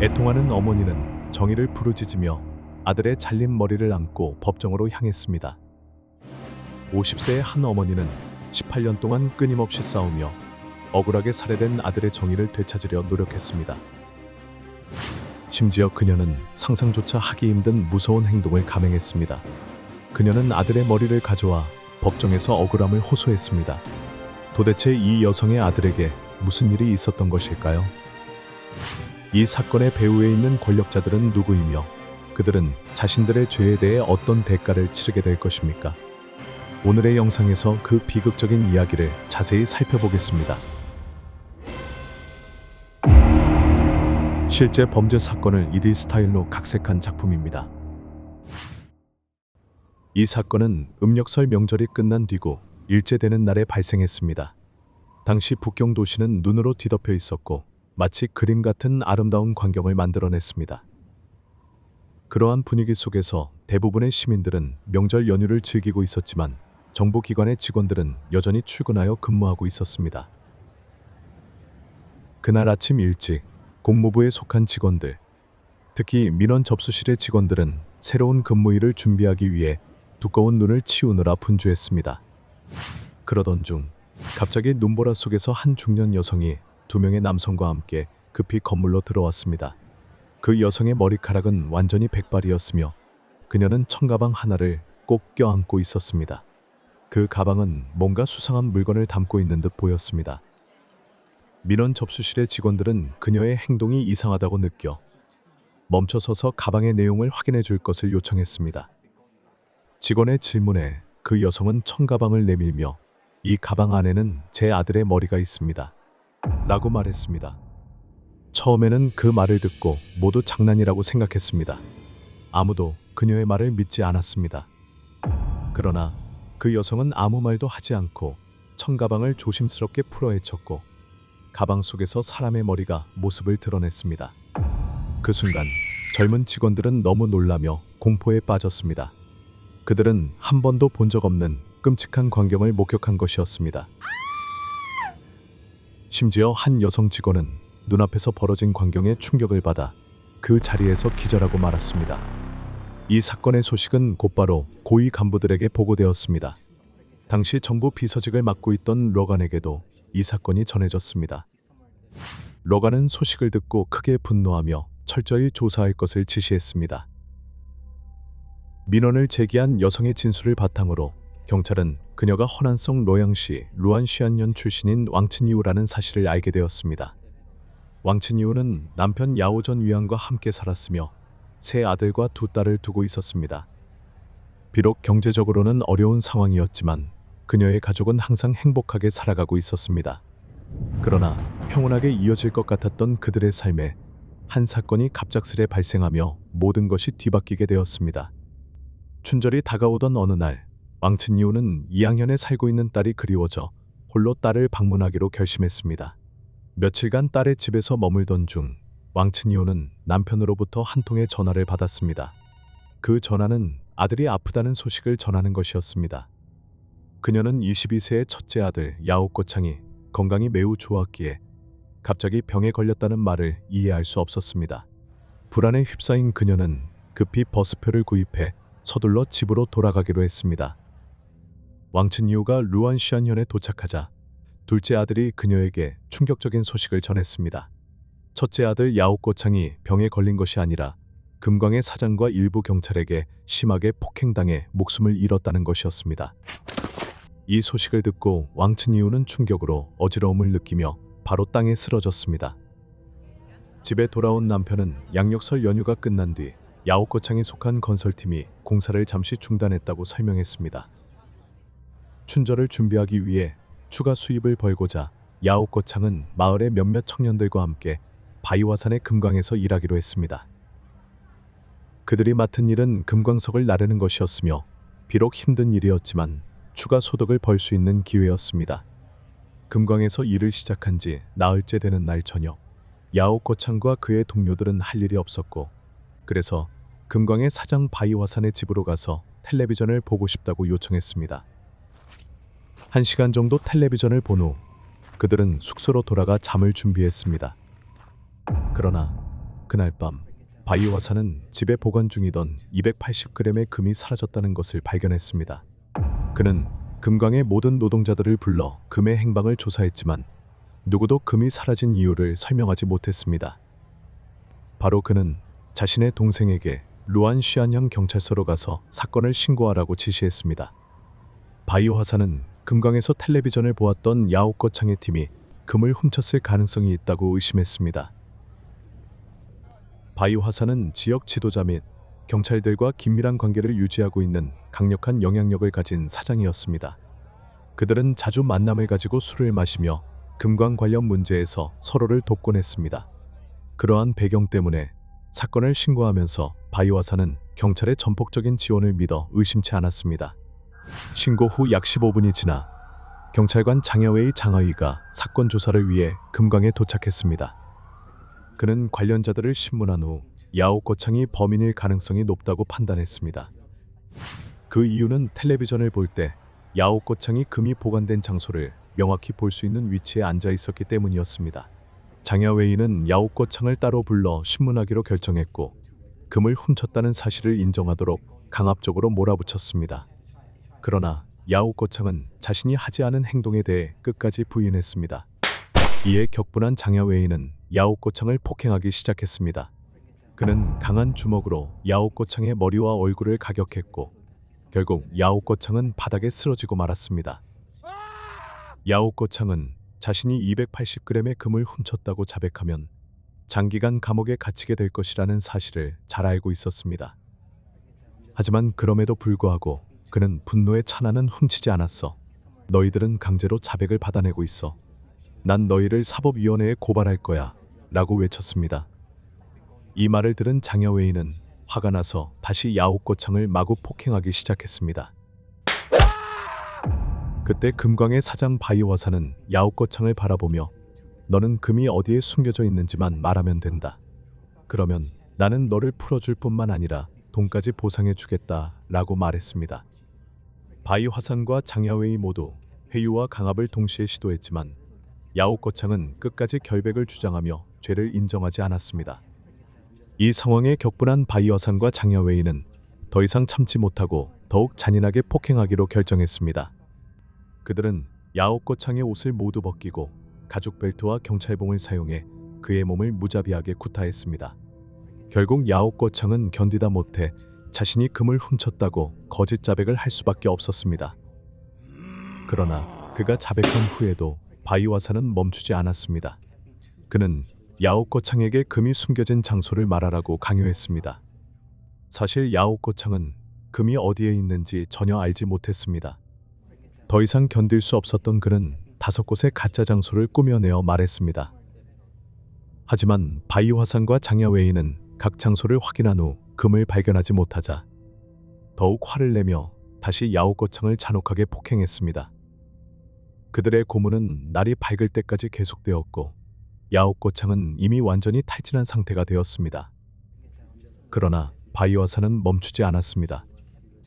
애통하는 어머니는 정의를 부르짖으며 아들의 잘린 머리를 안고 법정으로 향했습니다. 50세의 한 어머니는 18년 동안 끊임없이 싸우며 억울하게 살해된 아들의 정의를 되찾으려 노력했습니다. 심지어 그녀는 상상조차 하기 힘든 무서운 행동을 감행했습니다. 그녀는 아들의 머리를 가져와 법정에서 억울함을 호소했습니다. 도대체 이 여성의 아들에게 무슨 일이 있었던 것일까요? 이 사건의 배후에 있는 권력자들은 누구이며 그들은 자신들의 죄에 대해 어떤 대가를 치르게 될 것입니까? 오늘의 영상에서 그 비극적인 이야기를 자세히 살펴보겠습니다. 실제 범죄 사건을 2D 스타일로 각색한 작품입니다. 이 사건은 음력설 명절이 끝난 뒤고 일제되는 날에 발생했습니다. 당시 북경 도시는 눈으로 뒤덮여 있었고 마치 그림 같은 아름다운 광경을 만들어냈습니다. 그러한 분위기 속에서 대부분의 시민들은 명절 연휴를 즐기고 있었지만 정보기관의 직원들은 여전히 출근하여 근무하고 있었습니다. 그날 아침 일찍 공무부에 속한 직원들, 특히 민원 접수실의 직원들은 새로운 근무일을 준비하기 위해 두꺼운 눈을 치우느라 분주했습니다. 그러던 중 갑자기 눈보라 속에서 한 중년 여성이 2명의 남성과 함께 급히 건물로 들어왔습니다. 그 여성의 머리카락은 완전히 백발이었으며 그녀는 청가방 하나를 꼭 껴안고 있었습니다. 그 가방은 뭔가 수상한 물건을 담고 있는 듯 보였습니다. 민원 접수실의 직원들은 그녀의 행동이 이상하다고 느껴 멈춰서서 가방의 내용을 확인해 줄 것을 요청했습니다. 직원의 질문에 그 여성은 청가방을 내밀며 이 가방 안에는 제 아들의 머리가 있습니다. 라고 말했습니다. 처음에는 그 말을 듣고 모두 장난이라고 생각했습니다. 아무도 그녀의 말을 믿지 않았습니다. 그러나 그 여성은 아무 말도 하지 않고 청가방을 조심스럽게 풀어헤쳤고 가방 속에서 사람의 머리가 모습을 드러냈습니다. 그 순간 젊은 직원들은 너무 놀라며 공포에 빠졌습니다. 그들은 한 번도 본 적 없는 끔찍한 광경을 목격한 것이었습니다. 심지어 한 여성 직원은 눈앞에서 벌어진 광경에 충격을 받아 그 자리에서 기절하고 말았습니다. 이 사건의 소식은 곧바로 고위 간부들에게 보고되었습니다. 당시 정부 비서직을 맡고 있던 로간에게도 이 사건이 전해졌습니다. 로간은 소식을 듣고 크게 분노하며 철저히 조사할 것을 지시했습니다. 민원을 제기한 여성의 진술을 바탕으로 경찰은 그녀가 허난성 로양시 루안시안현 출신인 왕츠니우라는 사실을 알게 되었습니다. 왕츠니우는 남편 야오전 위안과 함께 살았으며 3 아들과 2 딸을 두고 있었습니다. 비록 경제적으로는 어려운 상황이었지만 그녀의 가족은 항상 행복하게 살아가고 있었습니다. 그러나 평온하게 이어질 것 같았던 그들의 삶에 한 사건이 갑작스레 발생하며 모든 것이 뒤바뀌게 되었습니다. 춘절이 다가오던 어느 날 왕츠니우는 2학년에 살고 있는 딸이 그리워져 홀로 딸을 방문하기로 결심했습니다. 며칠간 딸의 집에서 머물던 중 왕츠니우는 남편으로부터 한 통의 전화를 받았습니다. 그 전화는 아들이 아프다는 소식을 전하는 것이었습니다. 그녀는 22세의 첫째 아들 야오꼬창이 건강이 매우 좋았기에 갑자기 병에 걸렸다는 말을 이해할 수 없었습니다. 불안에 휩싸인 그녀는 급히 버스표를 구입해 서둘러 집으로 돌아가기로 했습니다. 왕츠니우가 루안시안현에 도착하자 둘째 아들이 그녀에게 충격적인 소식을 전했습니다. 첫째 아들 야오꼬창이 병에 걸린 것이 아니라 금광의 사장과 일부 경찰에게 심하게 폭행당해 목숨을 잃었다는 것이었습니다. 이 소식을 듣고 왕츠니우는 충격으로 어지러움을 느끼며 바로 땅에 쓰러졌습니다. 집에 돌아온 남편은 양력설 연휴가 끝난 뒤 야오꼬창이 속한 건설팀이 공사를 잠시 중단했다고 설명했습니다. 춘절을 준비하기 위해 추가 수입을 벌고자 야오꼬창은 마을의 몇몇 청년들과 함께 바이와산의 금광에서 일하기로 했습니다. 그들이 맡은 일은 금광석을 나르는 것이었으며 비록 힘든 일이었지만 추가 소득을 벌 수 있는 기회였습니다. 금광에서 일을 시작한 지 나흘째 되는 날 저녁, 야오꼬창과 그의 동료들은 할 일이 없었고 그래서 금광의 사장 바이와산의 집으로 가서 텔레비전을 보고 싶다고 요청했습니다. 1시간 정도 텔레비전을 본 후 그들은 숙소로 돌아가 잠을 준비했습니다. 그러나 그날 밤 바이오화사는 집에 보관 중이던 280g의 금이 사라졌다는 것을 발견했습니다. 그는 금광의 모든 노동자들을 불러 금의 행방을 조사했지만 누구도 금이 사라진 이유를 설명하지 못했습니다. 바로 그는 자신의 동생에게 루안시안형 경찰서로 가서 사건을 신고하라고 지시했습니다. 바이오화사는 금광에서 텔레비전을 보았던 야오꺼창의 팀이 금을 훔쳤을 가능성이 있다고 의심했습니다. 바이오화사는 지역 지도자 및 경찰들과 긴밀한 관계를 유지하고 있는 강력한 영향력을 가진 사장이었습니다. 그들은 자주 만남을 가지고 술을 마시며 금광 관련 문제에서 서로를 돕곤 했습니다. 그러한 배경 때문에 사건을 신고하면서 바이오화사는 경찰의 전폭적인 지원을 믿어 의심치 않았습니다. 신고 후 약 15분이 지나 경찰관 장야웨이 장하위가 사건 조사를 위해 금광에 도착했습니다. 그는 관련자들을 신문한 후 야오꺼창이 범인일 가능성이 높다고 판단했습니다. 그 이유는 텔레비전을 볼 때 야오꺼창이 금이 보관된 장소를 명확히 볼 수 있는 위치에 앉아 있었기 때문이었습니다. 장야웨이는 야오꺼창을 따로 불러 신문하기로 결정했고 금을 훔쳤다는 사실을 인정하도록 강압적으로 몰아붙였습니다. 그러나 야오꺼창은 자신이 하지 않은 행동에 대해 끝까지 부인했습니다. 이에 격분한 장야웨이는 야오꺼창을 폭행하기 시작했습니다. 그는 강한 주먹으로 야오꺼창의 머리와 얼굴을 가격했고 결국 야오꺼창은 바닥에 쓰러지고 말았습니다. 야오꺼창은 자신이 280g의 금을 훔쳤다고 자백하면 장기간 감옥에 갇히게 될 것이라는 사실을 잘 알고 있었습니다. 하지만 그럼에도 불구하고 그는 분노에 차 나는 훔치지 않았어. 너희들은 강제로 자백을 받아내고 있어. 난 너희를 사법위원회에 고발할 거야 라고 외쳤습니다. 이 말을 들은 장야웨이는 화가 나서 다시 야오꺼창을 마구 폭행하기 시작했습니다. 그때 금광의 사장 바이오화사는 야오꺼창을 바라보며 너는 금이 어디에 숨겨져 있는지만 말하면 된다. 그러면 나는 너를 풀어줄 뿐만 아니라 돈까지 보상해 주겠다 라고 말했습니다. 바이오화산과 장야웨이 모두 회유와 강압을 동시에 시도했지만 야오꺼창은 끝까지 결백을 주장하며 죄를 인정하지 않았습니다. 이 상황에 격분한 바이오화산과 장야웨이는 더 이상 참지 못하고 더욱 잔인하게 폭행하기로 결정했습니다. 그들은 야오꺼창의 옷을 모두 벗기고 가죽 벨트와 경찰봉을 사용해 그의 몸을 무자비하게 구타했습니다. 결국 야오꺼창은 견디다 못해 자신이 금을 훔쳤다고 거짓 자백을 할 수밖에 없었습니다. 그러나 그가 자백한 후에도 바이오화사는 멈추지 않았습니다. 그는 야오꺼창에게 금이 숨겨진 장소를 말하라고 강요했습니다. 사실 야오꺼창은 금이 어디에 있는지 전혀 알지 못했습니다. 더 이상 견딜 수 없었던 그는 5곳의 가짜 장소를 꾸며내어 말했습니다. 하지만 바이오화산과 장야웨이는 각 장소를 확인한 후 금을 발견하지 못하자 더욱 화를 내며 다시 야오꺼창을 잔혹하게 폭행했습니다. 그들의 고문은 날이 밝을 때까지 계속되었고 야오꺼창은 이미 완전히 탈진한 상태가 되었습니다. 그러나 바이오화산은 멈추지 않았습니다.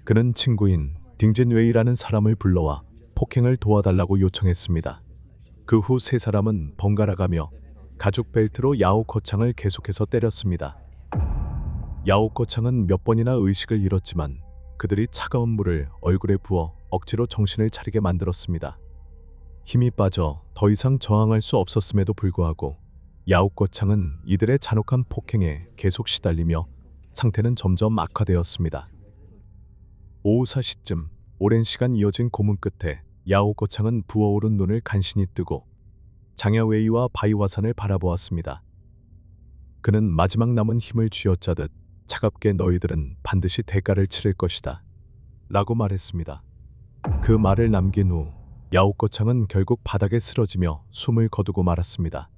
그는 친구인 딩진웨이라는 사람을 불러와 폭행을 도와달라고 요청했습니다. 그 후 3사람은 번갈아가며 가죽 벨트로 야오꺼창을 계속해서 때렸습니다. 야오꺼창은 몇 번이나 의식을 잃었지만 그들이 차가운 물을 얼굴에 부어 억지로 정신을 차리게 만들었습니다. 힘이 빠져 더 이상 저항할 수 없었음에도 불구하고 야오꺼창은 이들의 잔혹한 폭행에 계속 시달리며 상태는 점점 악화되었습니다. 오후 4시쯤 오랜 시간 이어진 고문 끝에 야오꺼창은 부어오른 눈을 간신히 뜨고 장야웨이와 바이오화산을 바라보았습니다. 그는 마지막 남은 힘을 쥐어짜듯 차갑게 너희들은 반드시 대가를 치를 것이다 라고 말했습니다. 그 말을 남긴 후 야오꺼창은 결국 바닥에 쓰러지며 숨을 거두고 말았습니다.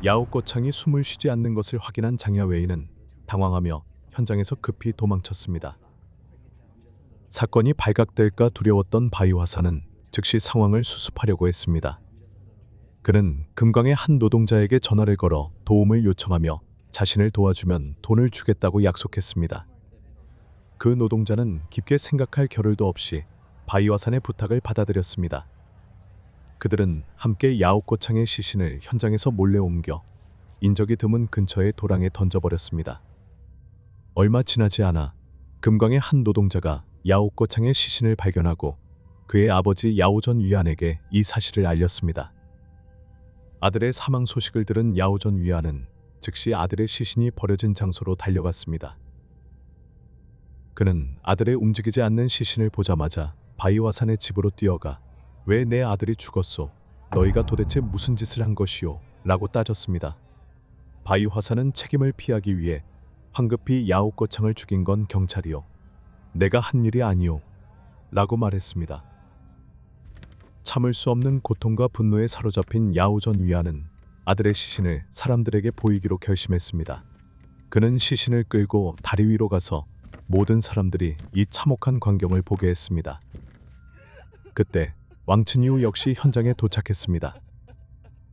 야오꺼창이 숨을 쉬지 않는 것을 확인한 장야웨이는 당황하며 현장에서 급히 도망쳤습니다. 사건이 발각될까 두려웠던 바이오화사는 즉시 상황을 수습하려고 했습니다. 그는 금광의 한 노동자에게 전화를 걸어 도움을 요청하며 자신을 도와주면 돈을 주겠다고 약속했습니다. 그 노동자는 깊게 생각할 겨를도 없이 바이오화산의 부탁을 받아들였습니다. 그들은 함께 야오꺼창의 시신을 현장에서 몰래 옮겨 인적이 드문 근처의 도랑에 던져버렸습니다. 얼마 지나지 않아 금광의 한 노동자가 야오꼬창의 시신을 발견하고 그의 아버지 야오전 위안에게 이 사실을 알렸습니다. 아들의 사망 소식을 들은 야오전 위안은 즉시 아들의 시신이 버려진 장소로 달려갔습니다. 그는 아들의 움직이지 않는 시신을 보자마자 바이와산의 집으로 뛰어가 왜 내 아들이 죽었소? 너희가 도대체 무슨 짓을 한 것이오? 라고 따졌습니다. 바이화산은 책임을 피하기 위해 황급히 야오꼬창을 죽인 건 경찰이요. 내가 한 일이 아니오. 라고 말했습니다. 참을 수 없는 고통과 분노에 사로잡힌 야오전 위안은 아들의 시신을 사람들에게 보이기로 결심했습니다. 그는 시신을 끌고 다리 위로 가서 모든 사람들이 이 참혹한 광경을 보게 했습니다. 그때 왕춘이우 역시 현장에 도착했습니다.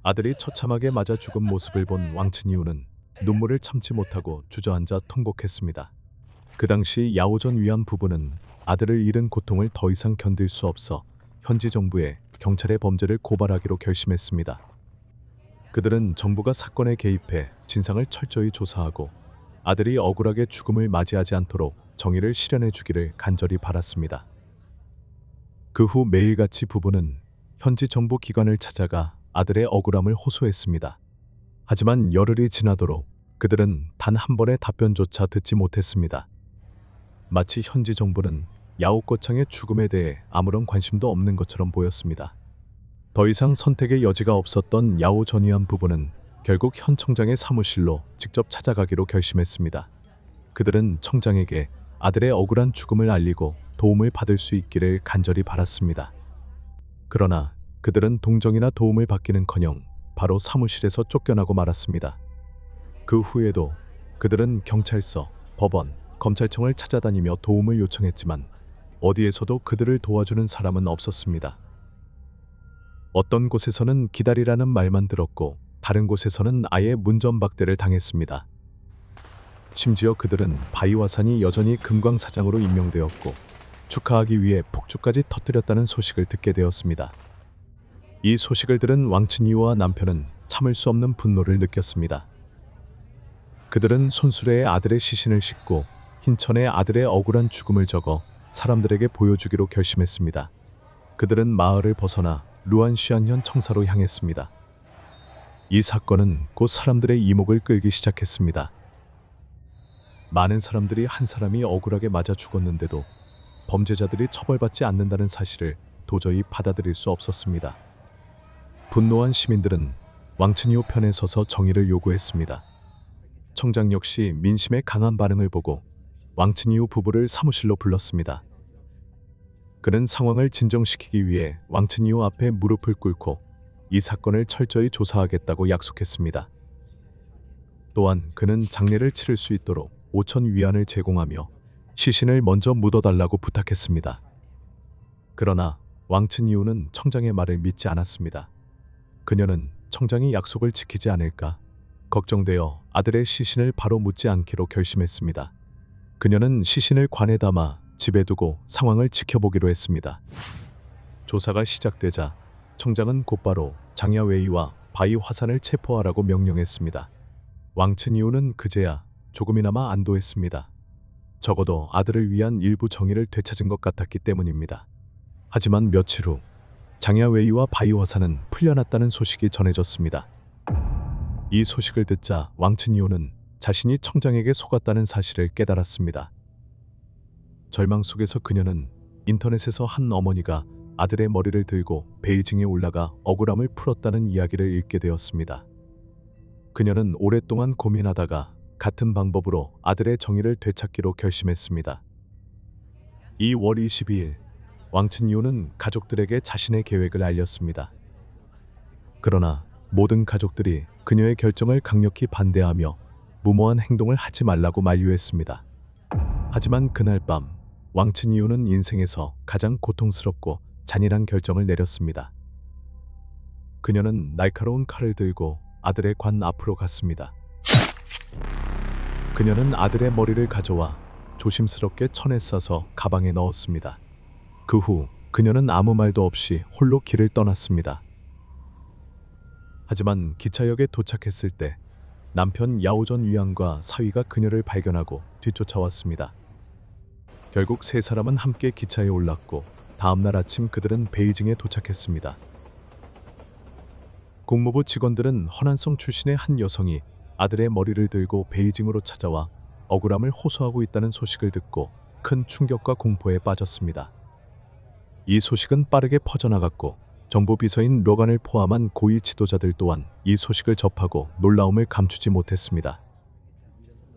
아들이 처참하게 맞아 죽은 모습을 본 왕춘이우는 눈물을 참지 못하고 주저앉아 통곡했습니다. 그 당시 야오전 위안 부부는 아들을 잃은 고통을 더 이상 견딜 수 없어 현지 정부에 경찰의 범죄를 고발하기로 결심했습니다. 그들은 정부가 사건에 개입해 진상을 철저히 조사하고 아들이 억울하게 죽음을 맞이하지 않도록 정의를 실현해 주기를 간절히 바랐습니다. 그 후 매일같이 부부는 현지 정부 기관을 찾아가 아들의 억울함을 호소했습니다. 하지만 열흘이 지나도록 그들은 단 한 번의 답변조차 듣지 못했습니다. 마치 현지 정부는 야오꼬창의 죽음에 대해 아무런 관심도 없는 것처럼 보였습니다. 더 이상 선택의 여지가 없었던 야오 전위안 부부는 결국 현 청장의 사무실로 직접 찾아가기로 결심했습니다. 그들은 청장에게 아들의 억울한 죽음을 알리고 도움을 받을 수 있기를 간절히 바랐습니다. 그러나 그들은 동정이나 도움을 받기는커녕 바로 사무실에서 쫓겨나고 말았습니다. 그 후에도 그들은 경찰서, 법원, 검찰청을 찾아다니며 도움을 요청했지만 어디에서도 그들을 도와주는 사람은 없었습니다. 어떤 곳에서는 기다리라는 말만 들었고 다른 곳에서는 아예 문전박대를 당했습니다. 심지어 그들은 바이와산이 여전히 금광사장으로 임명되었고 축하하기 위해 폭죽까지 터뜨렸다는 소식을 듣게 되었습니다. 이 소식을 들은 왕춘이와 남편은 참을 수 없는 분노를 느꼈습니다. 그들은 손수레에 아들의 시신을 싣고 흰천에 아들의 억울한 죽음을 적어 사람들에게 보여주기로 결심했습니다. 그들은 마을을 벗어나 루안시안현 청사로 향했습니다. 이 사건은 곧 사람들의 이목을 끌기 시작했습니다. 많은 사람들이 한 사람이 억울하게 맞아 죽었는데도 범죄자들이 처벌받지 않는다는 사실을 도저히 받아들일 수 없었습니다. 분노한 시민들은 왕춘이호 편에 서서 정의를 요구했습니다. 청장 역시 민심의 강한 반응을 보고 왕춘이호 부부를 사무실로 불렀습니다. 그는 상황을 진정시키기 위해 왕춘이호 앞에 무릎을 꿇고 이 사건을 철저히 조사하겠다고 약속했습니다. 또한 그는 장례를 치를 수 있도록 5천 위안을 제공하며 시신을 먼저 묻어달라고 부탁했습니다. 그러나 왕춘이호는 청장의 말을 믿지 않았습니다. 그녀는 청장이 약속을 지키지 않을까 걱정되어 아들의 시신을 바로 묻지 않기로 결심했습니다. 그녀는 시신을 관에 담아 집에 두고 상황을 지켜보기로 했습니다. 조사가 시작되자 청장은 곧바로 장야웨이와 바이화산을 체포하라고 명령했습니다. 왕춘이호는 그제야 조금이나마 안도했습니다. 적어도 아들을 위한 일부 정의를 되찾은 것 같았기 때문입니다. 하지만 며칠 후 장야웨이와 바이화산은 풀려났다는 소식이 전해졌습니다. 이 소식을 듣자 왕춘이호는 자신이 청장에게 속았다는 사실을 깨달았습니다. 절망 속에서 그녀는 인터넷에서 한 어머니가 아들의 머리를 들고 베이징에 올라가 억울함을 풀었다는 이야기를 읽게 되었습니다. 그녀는 오랫동안 고민하다가 같은 방법으로 아들의 정의를 되찾기로 결심했습니다. 2월 22일 왕춘이호는 가족들에게 자신의 계획을 알렸습니다. 그러나 모든 가족들이 그녀의 결정을 강력히 반대하며 무모한 행동을 하지 말라고 만류했습니다. 하지만 그날 밤 왕춘이호는 인생에서 가장 고통스럽고 잔인한 결정을 내렸습니다. 그녀는 날카로운 칼을 들고 아들의 관 앞으로 갔습니다. 그녀는 아들의 머리를 가져와 조심스럽게 천에 싸서 가방에 넣었습니다. 그 후 그녀는 아무 말도 없이 홀로 길을 떠났습니다. 하지만 기차역에 도착했을 때 남편 야오전 위안과 사위가 그녀를 발견하고 뒤쫓아왔습니다. 결국 세 사람은 함께 기차에 올랐고 다음 날 아침 그들은 베이징에 도착했습니다. 국무부 직원들은 허난성 출신의 한 여성이 아들의 머리를 들고 베이징으로 찾아와 억울함을 호소하고 있다는 소식을 듣고 큰 충격과 공포에 빠졌습니다. 이 소식은 빠르게 퍼져나갔고 정부 비서인 로간을 포함한 고위 지도자들 또한 이 소식을 접하고 놀라움을 감추지 못했습니다.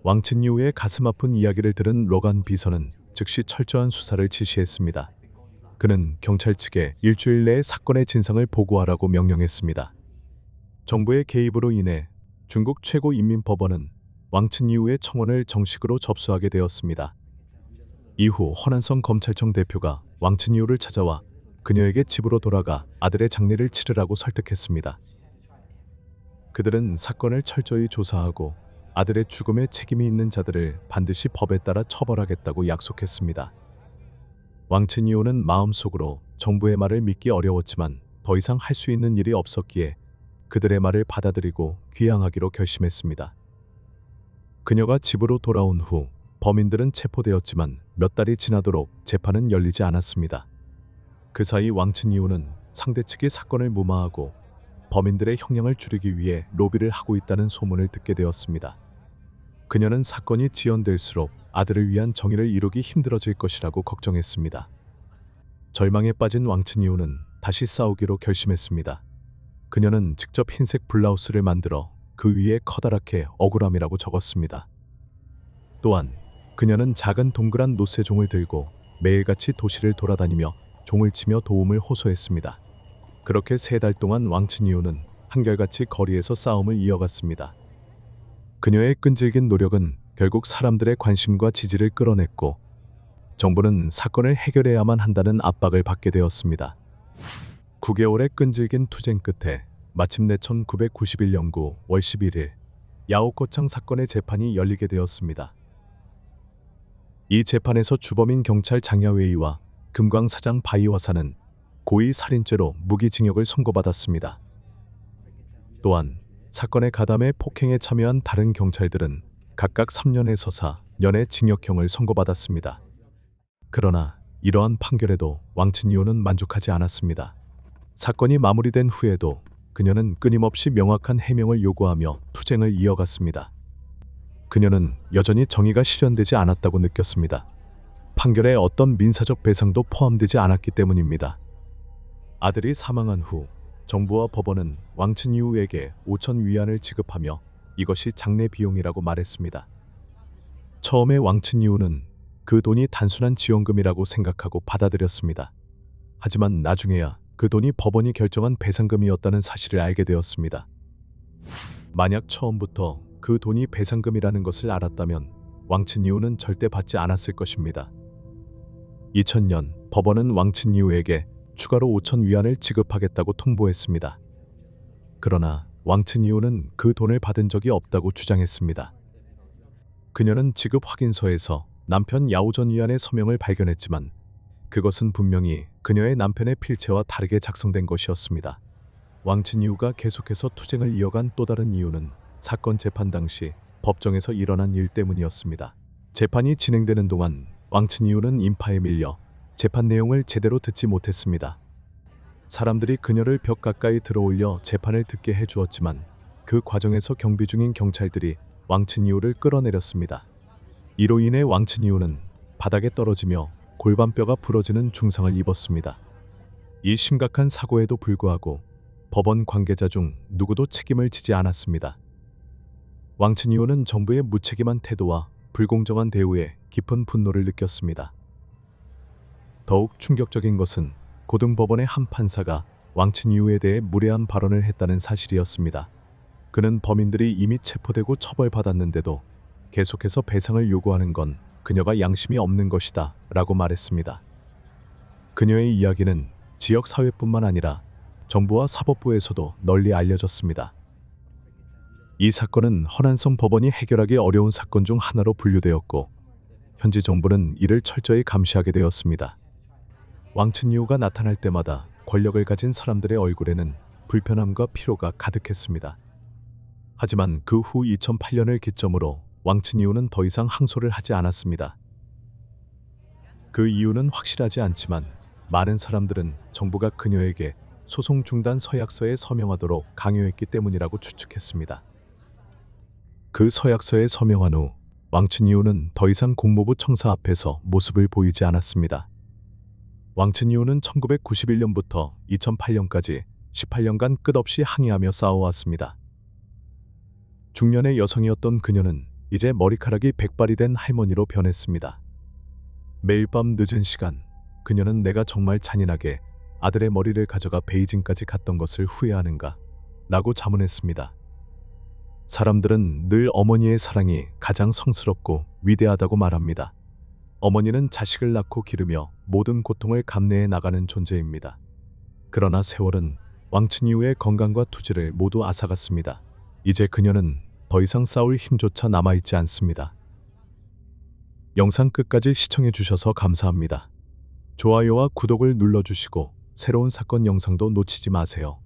왕친유의 가슴 아픈 이야기를 들은 로간 비서는 즉시 철저한 수사를 지시했습니다. 그는 경찰 측에 일주일 내에 사건의 진상을 보고하라고 명령했습니다. 정부의 개입으로 인해 중국 최고인민법원은 왕친유의 청원을 정식으로 접수하게 되었습니다. 이후 허난성 검찰청 대표가 왕친유를 찾아와 그녀에게 집으로 돌아가 아들의 장례를 치르라고 설득했습니다. 그들은 사건을 철저히 조사하고 아들의 죽음에 책임이 있는 자들을 반드시 법에 따라 처벌하겠다고 약속했습니다. 왕친이오는 마음속으로 정부의 말을 믿기 어려웠지만 더 이상 할 수 있는 일이 없었기에 그들의 말을 받아들이고 귀향하기로 결심했습니다. 그녀가 집으로 돌아온 후 범인들은 체포되었지만 몇 달이 지나도록 재판은 열리지 않았습니다. 그 사이 왕친이오는 상대 측이 사건을 무마하고 범인들의 형량을 줄이기 위해 로비를 하고 있다는 소문을 듣게 되었습니다. 그녀는 사건이 지연될수록 아들을 위한 정의를 이루기 힘들어질 것이라고 걱정했습니다. 절망에 빠진 왕친이오는 다시 싸우기로 결심했습니다. 그녀는 직접 흰색 블라우스를 만들어 그 위에 커다랗게 억울함이라고 적었습니다. 또한 그녀는 작은 동그란 노쇠종을 들고 매일같이 도시를 돌아다니며 종을 치며 도움을 호소했습니다. 그렇게 3달 동안 왕친이오는 한결같이 거리에서 싸움을 이어갔습니다. 그녀의 끈질긴 노력은 결국 사람들의 관심과 지지를 끌어냈고 정부는 사건을 해결해야만 한다는 압박을 받게 되었습니다. 9개월의 끈질긴 투쟁 끝에 마침내 1991년 9월 11일 야오코창 사건의 재판이 열리게 되었습니다. 이 재판에서 주범인 경찰 장야웨이와 금광사장 바이화사는 고의 살인죄로 무기징역을 선고받았습니다. 또한 사건의 가담에 폭행에 참여한 다른 경찰들은 각각 3년에서 4년의 징역형을 선고받았습니다. 그러나 이러한 판결에도 왕친이오는 만족하지 않았습니다. 사건이 마무리된 후에도 그녀는 끊임없이 명확한 해명을 요구하며 투쟁을 이어갔습니다. 그녀는 여전히 정의가 실현되지 않았다고 느꼈습니다. 판결에 어떤 민사적 배상도 포함되지 않았기 때문입니다. 아들이 사망한 후 정부와 법원은 왕친이우에게 5천 위안을 지급하며 이것이 장례 비용이라고 말했습니다. 처음에 왕친이우는 그 돈이 단순한 지원금이라고 생각하고 받아들였습니다. 하지만 나중에야 그 돈이 법원이 결정한 배상금이었다는 사실을 알게 되었습니다. 만약 처음부터 그 돈이 배상금이라는 것을 알았다면 왕친이우는 절대 받지 않았을 것입니다. 2000년 법원은 왕친이우에게 추가로 5천 위안을 지급하겠다고 통보했습니다. 그러나 왕친이우는 그 돈을 받은 적이 없다고 주장했습니다. 그녀는 지급 확인서에서 남편 야오전 위안의 서명을 발견했지만 그것은 분명히 그녀의 남편의 필체와 다르게 작성된 것이었습니다. 왕친이우가 계속해서 투쟁을 이어간 또 다른 이유는 사건 재판 당시 법정에서 일어난 일 때문이었습니다. 재판이 진행되는 동안 왕친이우는 인파에 밀려 재판 내용을 제대로 듣지 못했습니다. 사람들이 그녀를 벽 가까이 들어올려 재판을 듣게 해주었지만 그 과정에서 경비 중인 경찰들이 왕친이우를 끌어내렸습니다. 이로 인해 왕친이우는 바닥에 떨어지며 골반뼈가 부러지는 중상을 입었습니다. 이 심각한 사고에도 불구하고 법원 관계자 중 누구도 책임을 지지 않았습니다. 왕친이우는 정부의 무책임한 태도와 불공정한 대우에 깊은 분노를 느꼈습니다. 더욱 충격적인 것은 고등법원의 한 판사가 왕친이우에 대해 무례한 발언을 했다는 사실이었습니다. 그는 범인들이 이미 체포되고 처벌받았는데도 계속해서 배상을 요구하는 건 그녀가 양심이 없는 것이다 라고 말했습니다. 그녀의 이야기는 지역 사회뿐만 아니라 정부와 사법부에서도 널리 알려졌습니다. 이 사건은 허난성 법원이 해결하기 어려운 사건 중 하나로 분류되었고 현지 정부는 이를 철저히 감시하게 되었습니다. 왕친이우가 나타날 때마다 권력을 가진 사람들의 얼굴에는 불편함과 피로가 가득했습니다. 하지만 그 후 2008년을 기점으로 왕춘이후는 더 이상 항소를 하지 않았습니다. 그 이유는 확실하지 않지만 많은 사람들은 정부가 그녀에게 소송 중단 서약서에 서명하도록 강요했기 때문이라고 추측했습니다. 그 서약서에 서명한 후 왕춘이후는 더 이상 공무부 청사 앞에서 모습을 보이지 않았습니다. 왕춘이후는 1991년부터 2008년까지 18년간 끝없이 항의하며 싸워왔습니다. 중년의 여성이었던 그녀는 이제 머리카락이 백발이 된 할머니로 변했습니다. 매일 밤 늦은 시간, 그녀는 내가 정말 잔인하게 아들의 머리를 가져가 베이징까지 갔던 것을 후회하는가? 라고 자문했습니다. 사람들은 늘 어머니의 사랑이 가장 성스럽고 위대하다고 말합니다. 어머니는 자식을 낳고 기르며 모든 고통을 감내해 나가는 존재입니다. 그러나 세월은 왕춘이후의 건강과 투지를 모두 앗아갔습니다. 이제 그녀는 더 이상 싸울 힘조차 남아있지 않습니다. 영상 끝까지 시청해 주셔서 감사합니다. 좋아요와 구독을 눌러주시고 새로운 사건 영상도 놓치지 마세요.